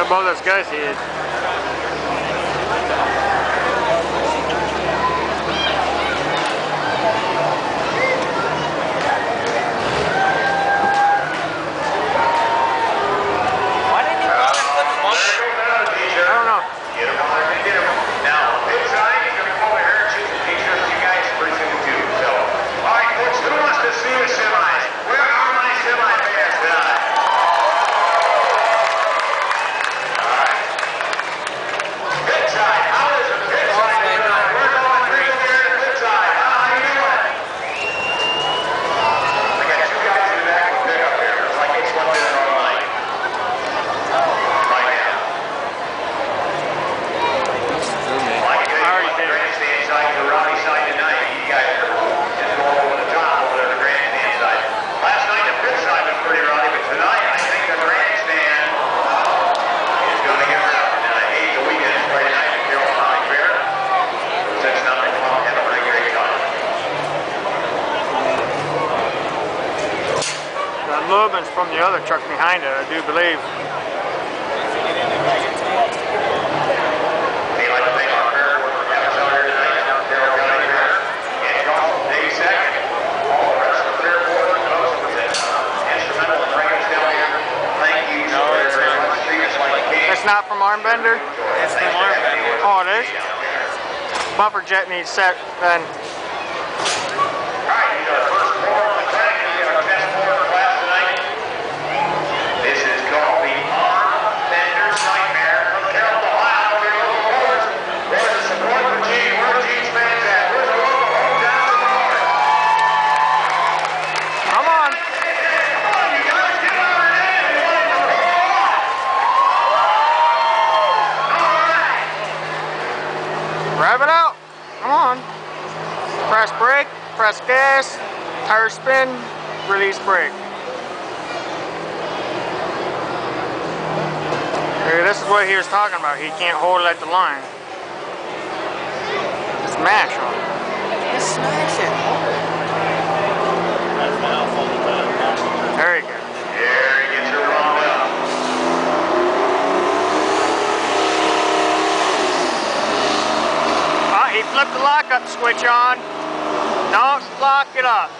Got both those guys here. Why didn't you put him in one? I don't know. Now, this side is going to come over here and shoot some pictures of you guys pretty soon too. So, all right, folks, who wants to see the semis? Where are my semi fans tonight? All right. Pit side, how is the pit side tonight? We're going through there to pit side. How you doing? I got two guys in the back with pickup here. Looks like it's one minute online. Right now. Like I already did. Grandstand side to Robbie side tonight. You guys are just going over the top over there the grandstand side. Last night the pit side was pretty rowdy, but tonight I think the grandstand is going to get rowdy. And I hate the weekend Friday night at Carroll County Fair. Since nothing, well, have a pretty great time. The Lubin's from the other truck behind it, I do believe. Hey, I'd like to thank our fair worker Kevin Zeller tonight down at Carroll County Fair. And Charles Dave Second. All the rest of the fair board and those who were instrumental in bringing us down here. Thank you so very much. Treat us like a king. It's not from Armbender? It's from Armbender. Oh, it is? Bumper jet needs set then. Alright, these are our first four on the track. These are our best four class tonight. This is called the Armbender's Nightmare from Carroll, Ohio. Where your local boards. Where's the support for Gene? Where are Gene's fans at? Where's the local hometown support? Come on. Come on, you guys, get on it in. We want them to pull off. Alright. Rev it out. Come on. Press brake, press gas, tire spin, release brake. Okay, this is what he was talking about. He can't hold it at the line. Smash on it. Just smash it. There you go. There he gets her wound up. Oh, he flipped the lockup switch on. Don't lock it up.